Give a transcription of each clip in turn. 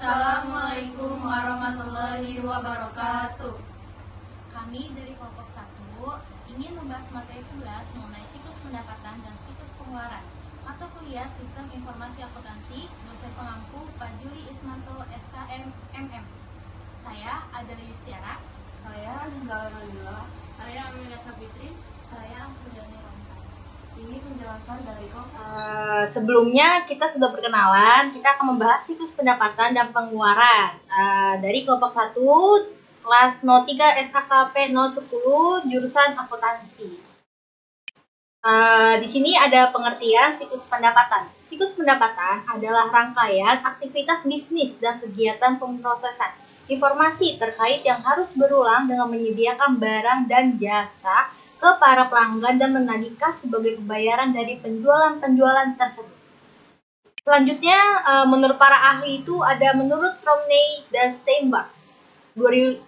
Assalamualaikum warahmatullahi wabarakatuh. Kami dari kelompok 1 ingin membahas materi 11 mengenai siklus pendapatan dan siklus pengeluaran atau kuliah Sistem Informasi Akuntansi, dosen pengampu Pak Juli Ismanto, SKM, MM. Saya Adela Yustiara. Saya Rizal Nabila. Saya Amelia Sapitri. Saya Fudani Rompas. Ini penjelasan dari Sebelumnya kita sudah berkenalan, kita akan membahas siklus pendapatan dan pengeluaran dari kelompok 1 kelas 03 SKKP 010 jurusan akuntansi. Di sini ada pengertian siklus pendapatan. Siklus pendapatan adalah rangkaian aktivitas bisnis dan kegiatan pemrosesan informasi terkait yang harus berulang dengan menyediakan barang dan jasa ke para pelanggan dan menagih kas sebagai pembayaran dari penjualan-penjualan tersebut. Selanjutnya, menurut para ahli itu ada menurut Romney dan Steinberg 2005,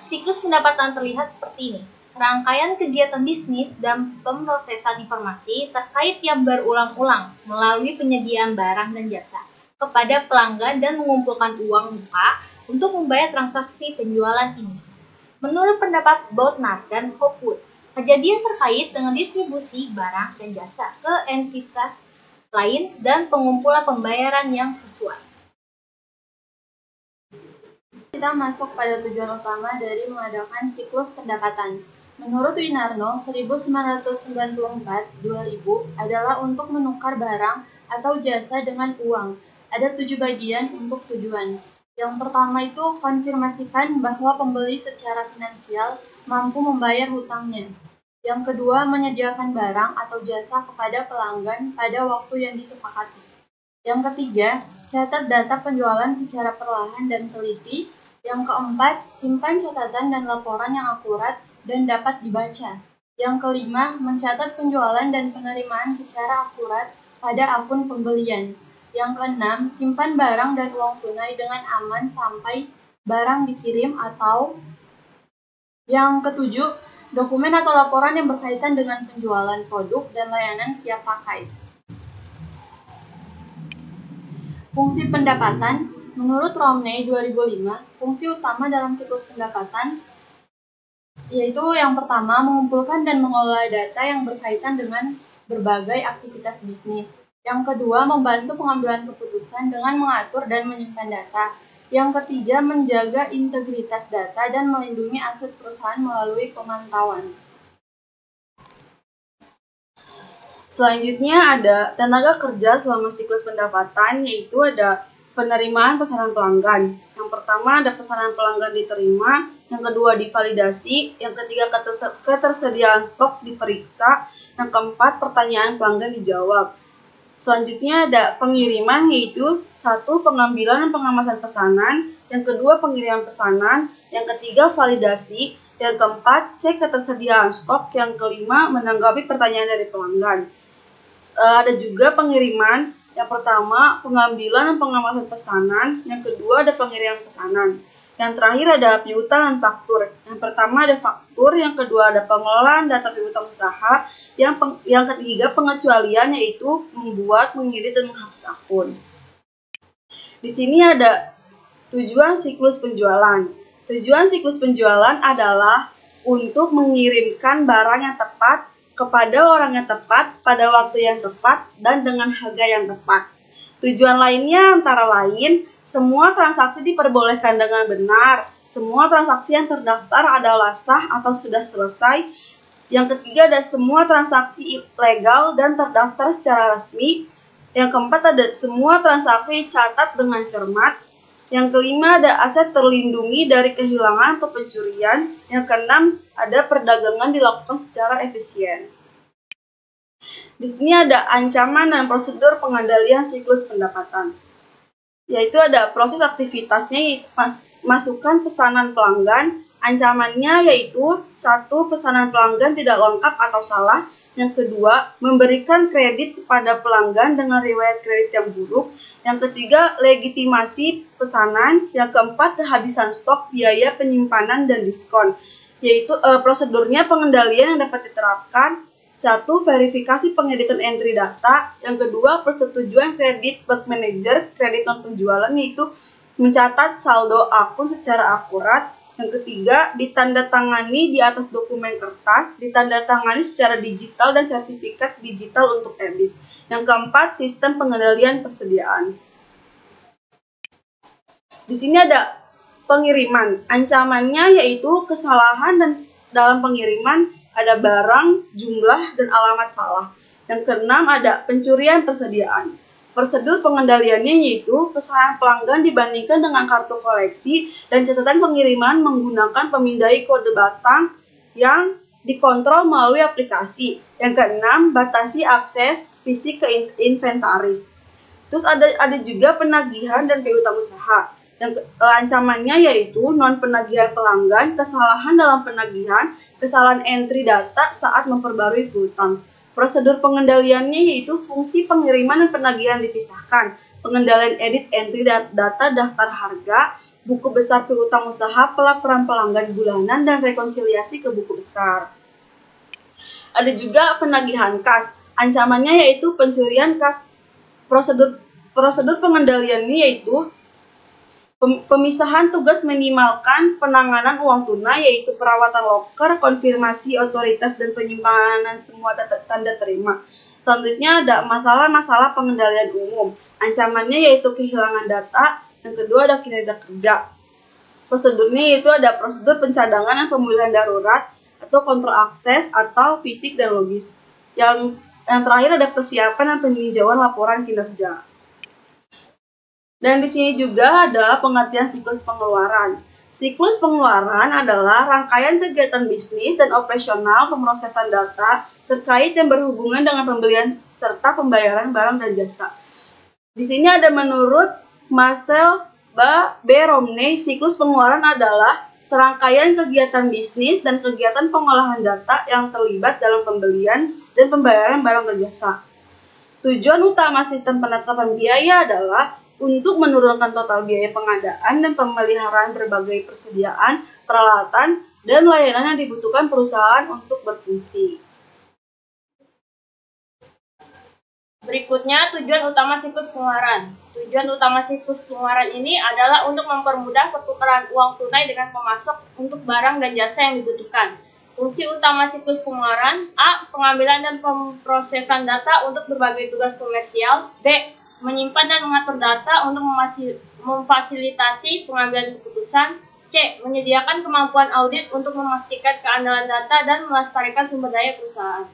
siklus pendapatan terlihat seperti ini. Serangkaian kegiatan bisnis dan pemrosesan informasi terkait yang berulang-ulang melalui penyediaan barang dan jasa kepada pelanggan dan mengumpulkan uang muka untuk membayar transaksi penjualan ini. Menurut pendapat Boutner dan Hopwood, kejadian terkait dengan distribusi barang dan jasa ke entitas lain dan pengumpulan pembayaran yang sesuai. Kita masuk pada tujuan utama dari mengadakan siklus pendapatan. Menurut Winarno 1994-2000 adalah untuk menukar barang atau jasa dengan uang. Ada 7 bagian untuk tujuan. Yang pertama itu konfirmasikan bahwa pembeli secara finansial mampu membayar hutangnya. Yang kedua, menyediakan barang atau jasa kepada pelanggan pada waktu yang disepakati. Yang ketiga, catat data penjualan secara perlahan dan teliti. Yang keempat, simpan catatan dan laporan yang akurat dan dapat dibaca. Yang kelima, mencatat penjualan dan penerimaan secara akurat pada akun pembelian. Yang keenam, simpan barang dan uang tunai dengan aman sampai barang dikirim atau yang ketujuh, dokumen atau laporan yang berkaitan dengan penjualan produk dan layanan siap pakai. Fungsi pendapatan, menurut Romney 2005, fungsi utama dalam siklus pendapatan yaitu yang pertama, mengumpulkan dan mengolah data yang berkaitan dengan berbagai aktivitas bisnis. Yang kedua, membantu pengambilan keputusan dengan mengatur dan menyimpan data. Yang ketiga, menjaga integritas data dan melindungi aset perusahaan melalui pemantauan. Selanjutnya ada tenaga kerja selama siklus pendapatan, yaitu ada penerimaan pesanan pelanggan. Yang pertama ada pesanan pelanggan diterima, yang kedua divalidasi, yang ketiga ketersediaan stok diperiksa, yang keempat pertanyaan pelanggan dijawab. Selanjutnya ada pengiriman, yaitu 1. Pengambilan dan pengemasan pesanan, yang kedua pengiriman pesanan, yang ketiga validasi, yang keempat cek ketersediaan stok, yang kelima menanggapi pertanyaan dari pelanggan. Ada juga pengiriman, yang pertama pengambilan dan pengemasan pesanan, yang kedua ada pengiriman pesanan. Yang terakhir ada piutang dan faktur. Yang pertama ada faktur, yang kedua ada pengelolaan data piutang usaha, yang ketiga pengecualian, yaitu membuat, mengedit, dan menghapus akun. Di sini ada tujuan siklus penjualan. Tujuan siklus penjualan adalah untuk mengirimkan barang yang tepat kepada orang yang tepat pada waktu yang tepat dan dengan harga yang tepat. Tujuan lainnya antara lain, semua transaksi diperbolehkan dengan benar. Semua transaksi yang terdaftar adalah sah atau sudah selesai. Yang ketiga ada semua transaksi legal dan terdaftar secara resmi. Yang keempat ada semua transaksi dicatat dengan cermat. Yang kelima ada aset terlindungi dari kehilangan atau pencurian. Yang keenam ada perdagangan dilakukan secara efisien. Di sini ada ancaman dan prosedur pengendalian siklus pendapatan. Yaitu ada proses aktivitasnya, masukkan pesanan pelanggan. Ancamannya yaitu 1. Pesanan pelanggan tidak lengkap atau salah. Yang kedua, memberikan kredit kepada pelanggan dengan riwayat kredit yang buruk. Yang ketiga, legitimasi pesanan. Yang keempat, kehabisan stok, biaya penyimpanan, dan diskon. Yaitu prosedurnya pengendalian yang dapat diterapkan. Satu, verifikasi pengeditan entry data. Yang kedua, persetujuan kredit bug manager, kredit non penjualan, yaitu mencatat saldo akun secara akurat. Yang ketiga, ditandatangani di atas dokumen kertas, ditandatangani secara digital dan sertifikat digital untuk EBIS. Yang keempat, sistem pengendalian persediaan. Di sini ada pengiriman. Ancamannya yaitu kesalahan dan dalam pengiriman ada barang, jumlah, dan alamat salah. Yang keenam ada pencurian persediaan. Prosedur pengendaliannya yaitu kesalahan pelanggan dibandingkan dengan kartu koleksi dan catatan pengiriman menggunakan pemindai kode batang yang dikontrol melalui aplikasi. Yang keenam, batasi akses fisik ke inventaris. Terus ada juga penagihan dan piutang usaha. Yang ancamannya yaitu non penagihan pelanggan, kesalahan dalam penagihan, kesalahan entry data saat memperbarui piutang. Prosedur pengendaliannya yaitu fungsi pengiriman dan penagihan dipisahkan, pengendalian edit entry data daftar harga, buku besar piutang usaha, pelaporan pelanggan bulanan, dan rekonsiliasi ke buku besar. Ada juga penagihan kas. Ancamannya yaitu pencurian kas. Prosedur pengendaliannya yaitu pemisahan tugas minimalkan penanganan uang tunai, yaitu perawatan loker, konfirmasi otoritas, dan penyimpanan semua tanda terima. Selanjutnya ada masalah-masalah pengendalian umum. Ancamannya yaitu kehilangan data. Yang kedua ada kinerja kerja. Prosedurnya yaitu ada prosedur pencadangan dan pemulihan darurat atau kontrol akses atau fisik dan logis. Yang terakhir ada persiapan dan peninjauan laporan kinerja. Dan di sini juga ada pengertian siklus pengeluaran. Siklus pengeluaran adalah rangkaian kegiatan bisnis dan operasional pemrosesan data terkait yang berhubungan dengan pembelian serta pembayaran barang dan jasa. Di sini ada menurut Marcel B. Romney, siklus pengeluaran adalah serangkaian kegiatan bisnis dan kegiatan pengolahan data yang terlibat dalam pembelian dan pembayaran barang dan jasa. Tujuan utama sistem penetapan biaya adalah untuk menurunkan total biaya pengadaan dan pemeliharaan berbagai persediaan, peralatan, dan layanan yang dibutuhkan perusahaan untuk berfungsi. Berikutnya, tujuan utama siklus pengeluaran. Tujuan utama siklus pengeluaran ini adalah untuk mempermudah pertukaran uang tunai dengan pemasok untuk barang dan jasa yang dibutuhkan. Fungsi utama siklus pengeluaran: A. Pengambilan dan pemrosesan data untuk berbagai tugas komersial. B. Menyimpan dan mengatur data untuk memfasilitasi pengambilan keputusan. C. Menyediakan kemampuan audit untuk memastikan keandalan data dan melestarikan sumber daya perusahaan.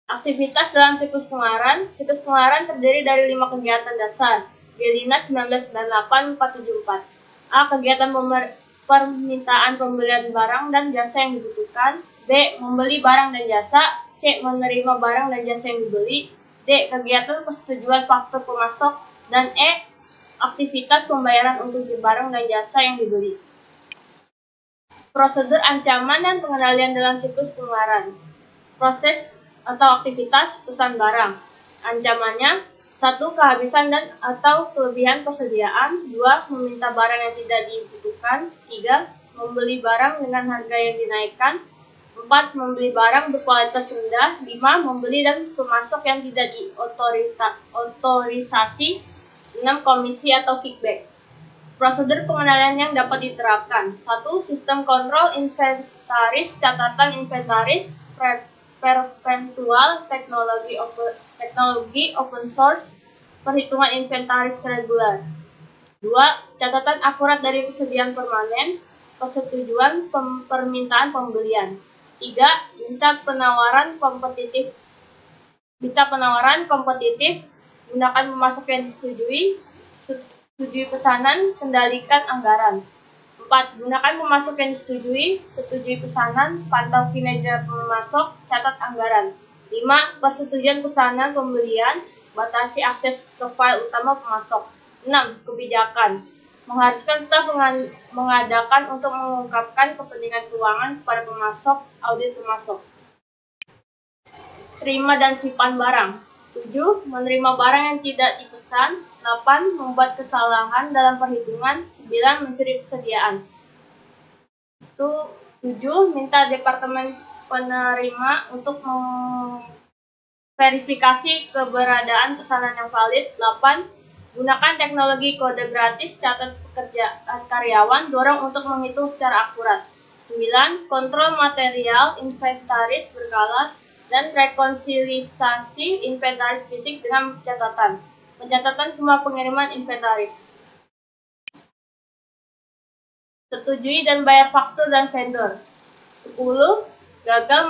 Aktivitas dalam siklus pengeluaran. Siklus pengeluaran terdiri dari 5 kegiatan dasar. Gelina 1998-474. A. Kegiatan permintaan pembelian barang dan jasa yang dibutuhkan. B. Membeli barang dan jasa. C. Menerima barang dan jasa yang dibeli. D. Kegiatan persetujuan faktur pemasok. Dan E. Aktivitas pembayaran untuk barang dan jasa yang dibeli. Prosedur ancaman dan pengendalian dalam siklus pengeluaran. Proses atau aktivitas pesan barang. Ancamannya: 1. Kehabisan dan atau kelebihan persediaan. 2. Meminta barang yang tidak dibutuhkan. 3. Membeli barang dengan harga yang dinaikkan. 4. Membeli barang berkualitas rendah. 5. Membeli dan pemasok yang tidak diotorisasi. 6. Komisi atau kickback. Prosedur pengendalian yang dapat diterapkan. 1. Sistem kontrol inventaris, catatan inventaris, perpetual, teknologi open source, perhitungan inventaris regular. 2. Catatan akurat dari persediaan permanen, persetujuan permintaan pembelian. 3. Minta penawaran kompetitif, gunakan pemasok yang disetujui, setujui pesanan, kendalikan anggaran. 4. Gunakan pemasok yang disetujui, setujui pesanan, pantau kinerja pemasok, catat anggaran. 5. Persetujuan pesanan pembelian, batasi akses ke file utama pemasok. 6. Kebijakan. Mengharuskan staf mengadakan untuk mengungkapkan kepentingan keuangan kepada pemasok, audit pemasok. Terima dan simpan barang. 7. Menerima barang yang tidak dipesan. 8. Membuat kesalahan dalam perhitungan. 9. Mencuri persediaan. 7. Minta Departemen penerima untuk verifikasi keberadaan pesanan yang valid. 8. Gunakan teknologi kode gratis catat pekerjaan karyawan, dorong untuk menghitung secara akurat. 9. Kontrol material inventaris berkala dan rekonsiliasi inventaris fisik dengan pencatatan semua pengiriman inventaris. Setujui dan bayar faktur dan vendor. 10. Gagal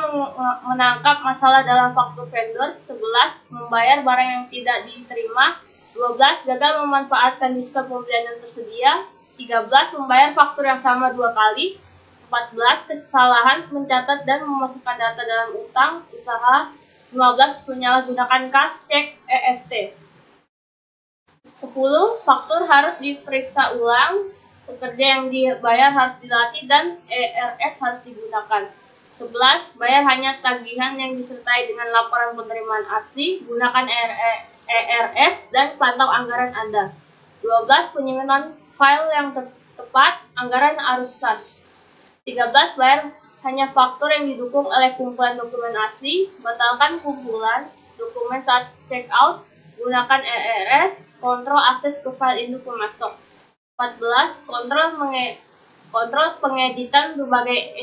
menangkap masalah dalam faktur vendor. 11. Membayar barang yang tidak diterima. 12. Gagal memanfaatkan diskon pembelian yang tersedia. 13. Membayar faktur yang sama 2 kali. 14. Kesalahan mencatat dan memasukkan data dalam utang usaha. 15. Menyalahgunakan kas cek EFT. 10. Faktur harus diperiksa ulang. Pekerja yang dibayar harus dilatih dan ERS harus digunakan. 11. Bayar hanya tagihan yang disertai dengan laporan penerimaan asli. Gunakan ERS dan pantau anggaran Anda. 12. Penyimpan file yang tepat, anggaran arus kas. 13. Bayar hanya faktur yang didukung oleh kumpulan dokumen asli. Batalkan kumpulan dokumen saat check out. Gunakan ERS. Kontrol akses ke file induk pemasok. 14. Kontrol pengeditan berbagai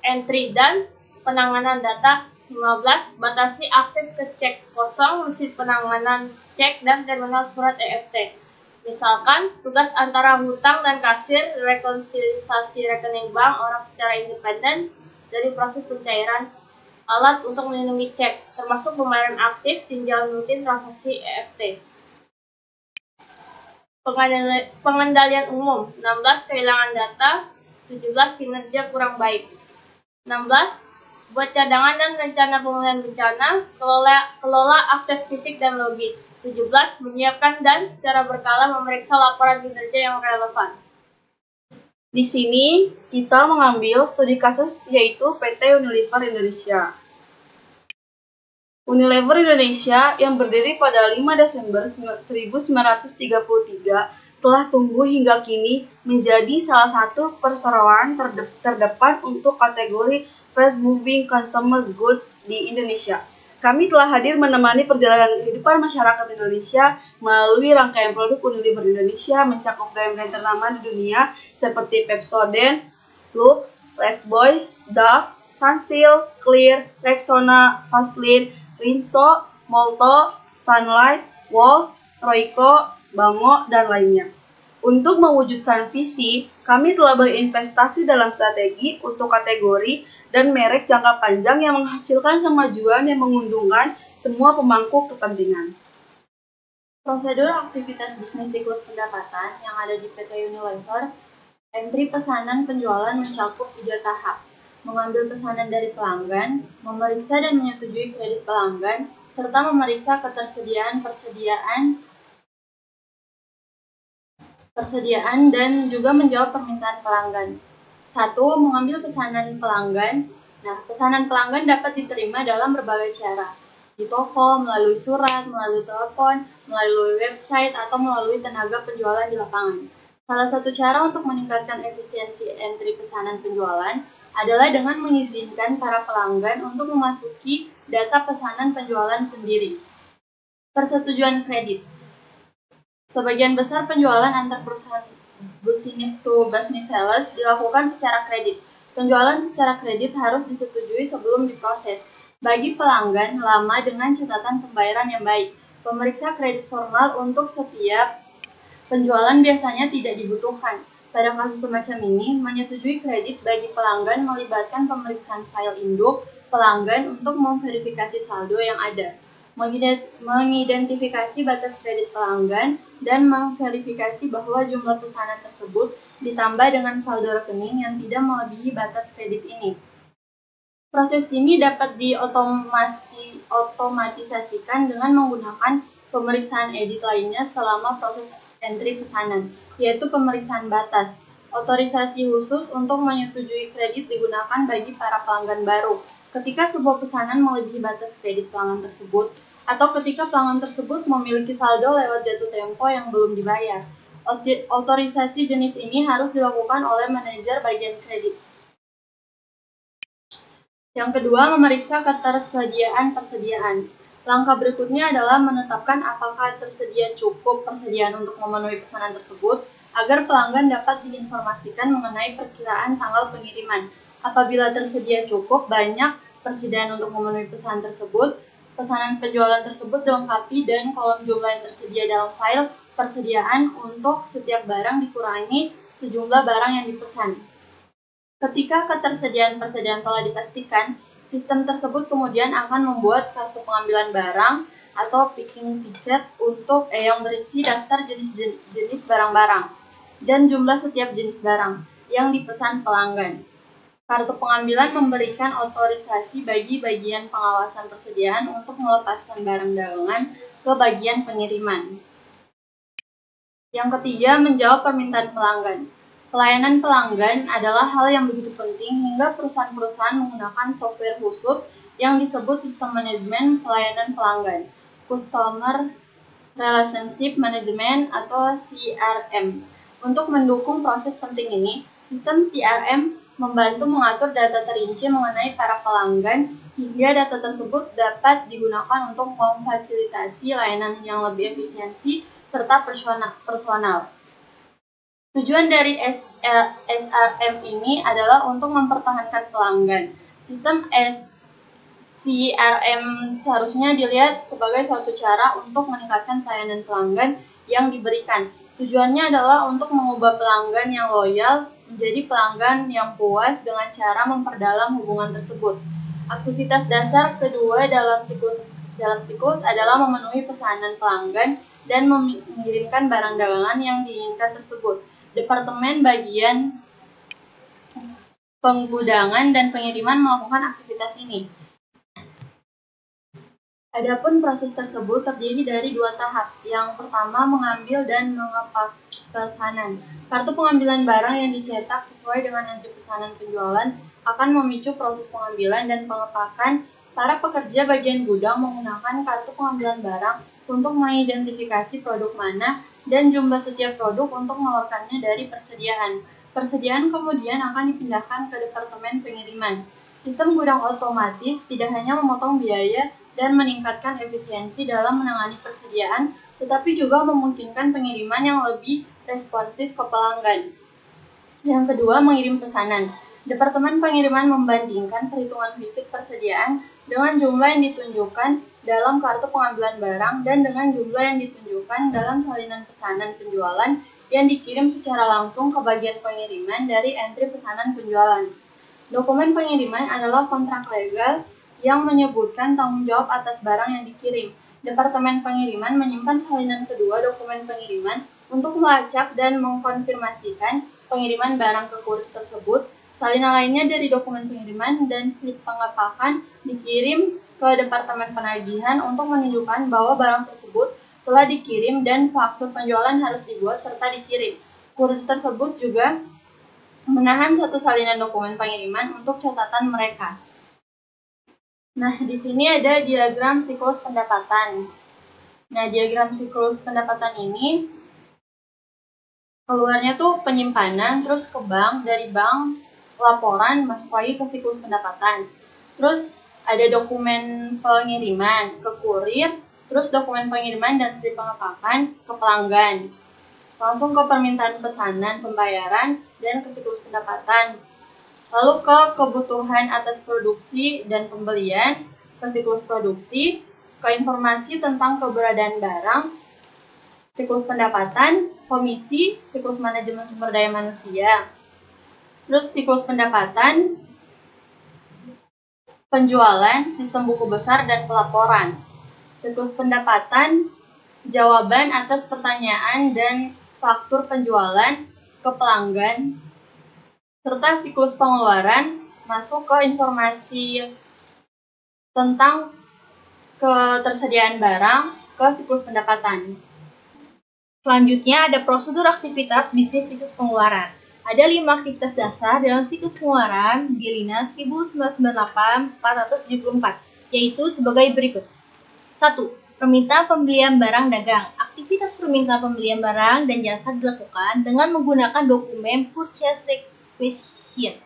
entry dan penanganan data. 15. Batasi akses ke cek kosong, mesin penanganan cek, dan terminal surat EFT. Misalkan, tugas antara hutang dan kasir, rekonsiliasi rekening bank orang secara independen dari proses pencairan, alat untuk melindungi cek, termasuk pembayaran aktif, tinjauan rutin, transaksi EFT. Pengendalian umum. 16. Kehilangan data. 17. Kinerja kurang baik. 16. Buat cadangan dan rencana pemulihan bencana. Kelola akses fisik dan logis. 17. Menyiapkan dan secara berkala memeriksa laporan kinerja yang relevan. Di sini kita mengambil studi kasus yaitu PT Unilever Indonesia. Unilever Indonesia yang berdiri pada 5 Desember 1933 telah tumbuh hingga kini menjadi salah satu perseroan terdepan untuk kategori fast moving consumer goods di Indonesia. Kami telah hadir menemani perjalanan kehidupan masyarakat Indonesia melalui rangkaian produk Unilever Indonesia mencakup brand-brand ternama di dunia seperti Pepsodent, Lux, Lifebuoy, Dove, Sunsilk, Clear, Rexona, Vaseline, Rinso, Molto, Sunlight, Walls, Royco, Bango, dan lainnya. Untuk mewujudkan visi, kami telah berinvestasi dalam strategi untuk kategori dan merek jangka panjang yang menghasilkan kemajuan yang menguntungkan semua pemangku kepentingan. Prosedur aktivitas bisnis siklus pendapatan yang ada di PT Unilever, entry pesanan penjualan mencakup 3 tahap. Mengambil pesanan dari pelanggan, memeriksa dan menyetujui kredit pelanggan, serta memeriksa persediaan dan juga menjawab permintaan pelanggan. 1. Mengambil pesanan pelanggan. Nah, pesanan pelanggan dapat diterima dalam berbagai cara. Di toko, melalui surat, melalui telepon, melalui website, atau melalui tenaga penjualan di lapangan. Salah satu cara untuk meningkatkan efisiensi entry pesanan penjualan adalah dengan mengizinkan para pelanggan untuk memasuki data pesanan penjualan sendiri. Persetujuan kredit. Sebagian besar penjualan antar perusahaan business to business sales dilakukan secara kredit. Penjualan secara kredit harus disetujui sebelum diproses. Bagi pelanggan lama dengan catatan pembayaran yang baik, pemeriksa kredit formal untuk setiap penjualan biasanya tidak dibutuhkan. Pada kasus semacam ini, menyetujui kredit bagi pelanggan melibatkan pemeriksaan file induk pelanggan untuk memverifikasi saldo yang ada, mengidentifikasi batas kredit pelanggan, dan memverifikasi bahwa jumlah pesanan tersebut ditambah dengan saldo rekening yang tidak melebihi batas kredit ini. Proses ini dapat diotomatisasikan dengan menggunakan pemeriksaan edit lainnya selama proses entry pesanan, yaitu pemeriksaan batas. Otorisasi khusus untuk menyetujui kredit digunakan bagi para pelanggan baru ketika sebuah pesanan melebihi batas kredit pelanggan tersebut, atau ketika pelanggan tersebut memiliki saldo lewat jatuh tempo yang belum dibayar. Otorisasi jenis ini harus dilakukan oleh manajer bagian kredit. Yang kedua, memeriksa persediaan. Langkah berikutnya adalah menetapkan apakah tersedia cukup persediaan untuk memenuhi pesanan tersebut agar pelanggan dapat diinformasikan mengenai perkiraan tanggal pengiriman. Apabila tersedia cukup banyak persediaan untuk memenuhi pesanan tersebut, pesanan penjualan tersebut dilengkapi dan kolom jumlah yang tersedia dalam file persediaan untuk setiap barang dikurangi sejumlah barang yang dipesan. Ketika persediaan telah dipastikan, sistem tersebut kemudian akan membuat kartu pengambilan barang atau picking ticket untuk yang berisi daftar jenis barang-barang dan jumlah setiap jenis barang yang dipesan pelanggan. Kartu pengambilan memberikan otorisasi bagi bagian pengawasan persediaan untuk melepaskan barang dagangan ke bagian pengiriman. Yang ketiga, menjawab permintaan pelanggan. Pelayanan pelanggan adalah hal yang begitu penting hingga perusahaan-perusahaan menggunakan software khusus yang disebut Sistem Manajemen Pelayanan Pelanggan, Customer Relationship Management atau CRM. Untuk mendukung proses penting ini, sistem CRM membantu mengatur data terinci mengenai para pelanggan hingga data tersebut dapat digunakan untuk memfasilitasi layanan yang lebih efisiensi serta personal. Tujuan dari SRM ini adalah untuk mempertahankan pelanggan. Sistem CRM seharusnya dilihat sebagai suatu cara untuk meningkatkan pelayanan pelanggan yang diberikan. Tujuannya adalah untuk mengubah pelanggan yang loyal menjadi pelanggan yang puas dengan cara memperdalam hubungan tersebut. Aktivitas dasar kedua dalam siklus adalah memenuhi pesanan pelanggan dan mengirimkan barang dagangan yang diinginkan tersebut. Departemen bagian penggudangan dan pengiriman melakukan aktivitas ini. Adapun proses tersebut terdiri dari 2 tahap. Yang pertama, mengambil dan mengepak pesanan. Kartu pengambilan barang yang dicetak sesuai dengan entry pesanan penjualan akan memicu proses pengambilan dan pengepakan. Para pekerja bagian gudang menggunakan kartu pengambilan barang untuk mengidentifikasi produk mana dan jumlah setiap produk untuk mengeluarkannya dari persediaan. Persediaan kemudian akan dipindahkan ke departemen pengiriman. Sistem gudang otomatis tidak hanya memotong biaya dan meningkatkan efisiensi dalam menangani persediaan, tetapi juga memungkinkan pengiriman yang lebih responsif ke pelanggan. Yang kedua, mengirim pesanan. Departemen pengiriman membandingkan perhitungan fisik persediaan dengan jumlah yang ditunjukkan dalam kartu pengambilan barang dan dengan jumlah yang ditunjukkan dalam salinan pesanan penjualan yang dikirim secara langsung ke bagian pengiriman dari entry pesanan penjualan. Dokumen pengiriman adalah kontrak legal yang menyebutkan tanggung jawab atas barang yang dikirim. Departemen pengiriman menyimpan salinan kedua dokumen pengiriman untuk melacak dan mengkonfirmasikan pengiriman barang ke kurir tersebut. Salinan lainnya dari dokumen pengiriman dan slip pengepakan dikirim ke departemen penagihan untuk menunjukkan bahwa barang tersebut telah dikirim dan faktur penjualan harus dibuat serta dikirim. Kurir tersebut juga menahan satu salinan dokumen pengiriman untuk catatan mereka. Nah, di sini ada diagram siklus pendapatan. Nah, diagram siklus pendapatan ini keluarnya tuh penyimpanan, terus ke bank, dari bank laporan masuk lagi ke siklus pendapatan. Terus ada dokumen pengiriman ke kurir, terus dokumen pengiriman dan slip pengepakan ke pelanggan. Langsung ke permintaan pesanan, pembayaran, dan ke siklus pendapatan. Lalu ke kebutuhan atas produksi dan pembelian, ke siklus produksi, ke informasi tentang keberadaan barang, siklus pendapatan, komisi, siklus manajemen sumber daya manusia. Terus siklus pendapatan, penjualan, sistem buku besar, dan pelaporan. Siklus pendapatan, jawaban atas pertanyaan dan faktur penjualan ke pelanggan, serta siklus pengeluaran masuk ke informasi tentang ketersediaan barang ke siklus pendapatan. Selanjutnya ada prosedur aktivitas bisnis siklus pengeluaran. Ada 5 aktivitas dasar dalam siklus pengeluaran Gelina 1998-474, yaitu sebagai berikut. 1. Permintaan pembelian barang dagang. Aktivitas permintaan pembelian barang dan jasa dilakukan dengan menggunakan dokumen purchase requisition.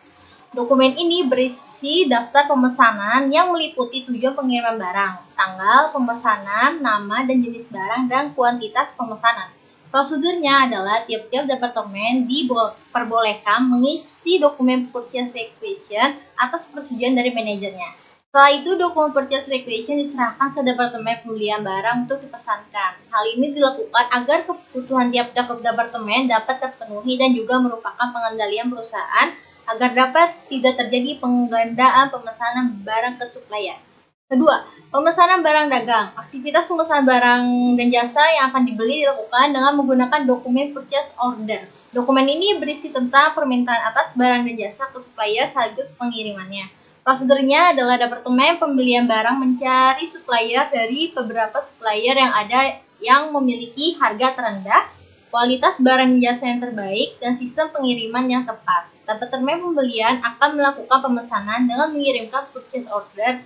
Dokumen ini berisi daftar pemesanan yang meliputi tujuan pengiriman barang, tanggal pemesanan, nama dan jenis barang, dan kuantitas pemesanan. Prosedurnya adalah tiap-tiap departemen diperbolehkan mengisi dokumen purchase requisition atas persetujuan dari manajernya. Setelah itu, dokumen purchase requisition diserahkan ke departemen pembelian barang untuk dipesankan. Hal ini dilakukan agar kebutuhan tiap-tiap departemen dapat terpenuhi dan juga merupakan pengendalian perusahaan agar dapat tidak terjadi penggandaan pemesanan barang ke supplier. Kedua, pemesanan barang dagang. Aktivitas pemesanan barang dan jasa yang akan dibeli dilakukan dengan menggunakan dokumen purchase order. Dokumen ini berisi tentang permintaan atas barang dan jasa ke supplier sekaligus pengirimannya. Prosedurnya adalah departemen pembelian barang mencari supplier dari beberapa supplier yang ada yang memiliki harga terendah, kualitas barang dan jasa yang terbaik, dan sistem pengiriman yang tepat. Departemen pembelian akan melakukan pemesanan dengan mengirimkan purchase order.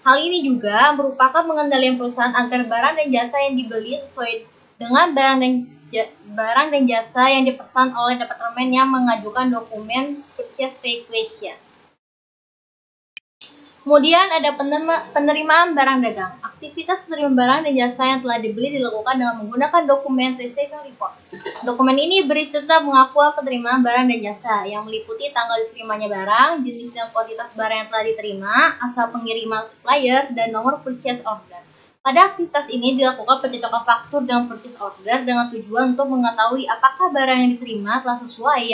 Hal ini juga merupakan pengendalian perusahaan agar barang dan jasa yang dibeli sesuai dengan barang dan jasa yang dipesan oleh departemen yang mengajukan dokumen purchase requisition. Kemudian ada penerimaan barang dagang. Aktivitas penerimaan barang dan jasa yang telah dibeli dilakukan dengan menggunakan dokumen receiving report. Dokumen ini berisi tentang pengakuan penerimaan barang dan jasa yang meliputi tanggal diterimanya barang, jenis dan kuantitas barang yang telah diterima, asal pengiriman supplier, dan nomor purchase order. Pada aktivitas ini dilakukan pencocokan faktur dengan purchase order dengan tujuan untuk mengetahui apakah barang yang diterima telah sesuai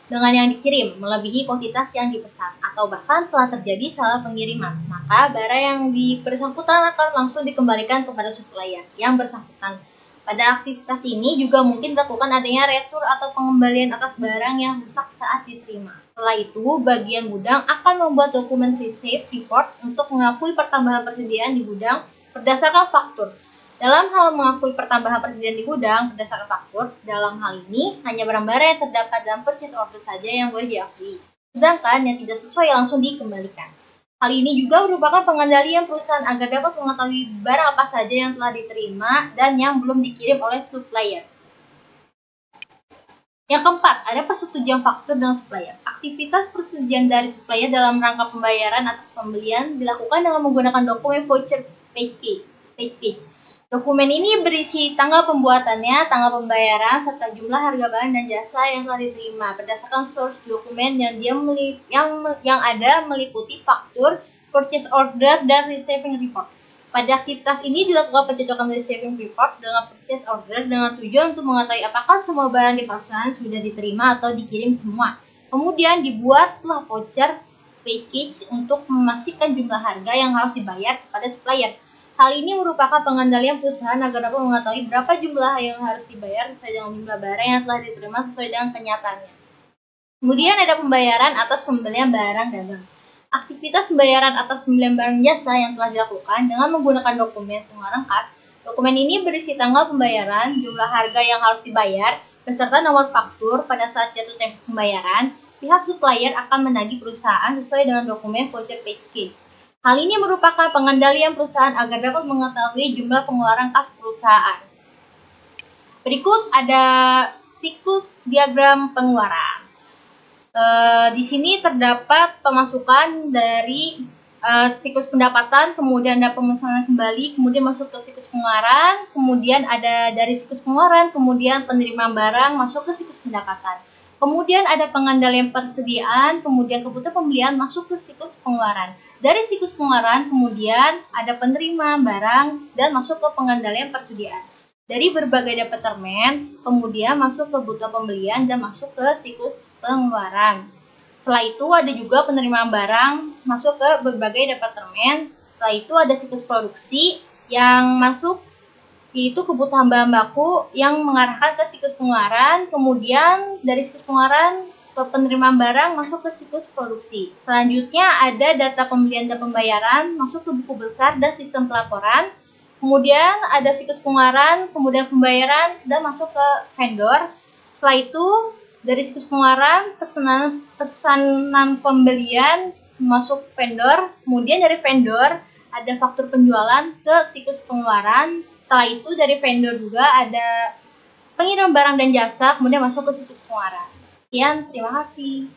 dengan yang dikirim, melebihi kuantitas yang dipesan, atau bahkan telah terjadi salah pengiriman. Maka barang yang bersangkutan akan langsung dikembalikan kepada supplier yang bersangkutan. Pada aktivitas ini juga mungkin dilakukan adanya retur atau pengembalian atas barang yang rusak saat diterima. Setelah itu, bagian gudang akan membuat dokumen receipt report untuk mengakui pertambahan persediaan di gudang berdasarkan faktur. Dalam hal mengakui pertambahan persediaan di gudang berdasarkan faktur, dalam hal ini hanya barang-barang yang terdapat dalam purchase order saja yang boleh diakui, sedangkan yang tidak sesuai langsung dikembalikan. Hal ini juga merupakan pengendalian perusahaan agar dapat mengetahui barang apa saja yang telah diterima dan yang belum dikirim oleh supplier. Yang keempat, ada persetujuan faktur dengan supplier. Aktivitas persetujuan dari supplier dalam rangka pembayaran atas pembelian dilakukan dengan menggunakan dokumen voucher package. Dokumen ini berisi tanggal pembuatannya, tanggal pembayaran, serta jumlah harga barang dan jasa yang telah diterima berdasarkan source dokumen yang ada meliputi faktur, purchase order, dan receiving report. Pada aktivitas ini dilakukan pencocokan receiving report dengan purchase order dengan tujuan untuk mengetahui apakah semua barang dipesan sudah diterima atau dikirim semua. Kemudian dibuatlah voucher package untuk memastikan jumlah harga yang harus dibayar kepada supplier. Hal ini merupakan pengendalian perusahaan agar dapat mengetahui berapa jumlah yang harus dibayar sesuai dengan jumlah barang yang telah diterima sesuai dengan kenyataannya. Kemudian ada pembayaran atas pembelian barang dagang. Aktivitas pembayaran atas pembelian barang jasa yang telah dilakukan dengan menggunakan dokumen pengeluaran kas. Dokumen ini berisi tanggal pembayaran, jumlah harga yang harus dibayar, beserta nomor faktur pada saat jatuh tempo pembayaran. Pihak supplier akan menagih perusahaan sesuai dengan dokumen voucher package. Hal ini merupakan pengendalian perusahaan agar dapat mengetahui jumlah pengeluaran kas perusahaan. Berikut ada siklus diagram pengeluaran. Di sini terdapat pemasukan dari siklus pendapatan, kemudian ada pemesanan kembali, kemudian masuk ke siklus pengeluaran, kemudian ada dari siklus pengeluaran, kemudian penerimaan barang masuk ke siklus pendapatan. Kemudian ada pengendalian persediaan, kemudian kebutuhan pembelian masuk ke siklus pengeluaran. Dari siklus pengeluaran kemudian ada penerimaan barang dan masuk ke pengendalian persediaan. Dari berbagai departemen kemudian masuk ke kebutuhan pembelian dan masuk ke siklus pengeluaran. Setelah itu ada juga penerimaan barang masuk ke berbagai departemen. Setelah itu ada siklus produksi yang masuk yaitu kebutuhan bahan baku yang mengarahkan ke siklus pengeluaran, kemudian dari siklus pengeluaran ke penerimaan barang masuk ke siklus produksi. Selanjutnya ada data pembelian dan pembayaran masuk ke buku besar dan sistem pelaporan. Kemudian ada siklus pengeluaran, kemudian pembayaran dan masuk ke vendor. Setelah itu dari siklus pengeluaran pesanan pembelian masuk vendor, kemudian dari vendor ada faktur penjualan ke siklus pengeluaran. Setelah itu dari vendor juga ada pengiriman barang dan jasa, kemudian masuk ke siklus pengeluaran. Sekian, terima kasih.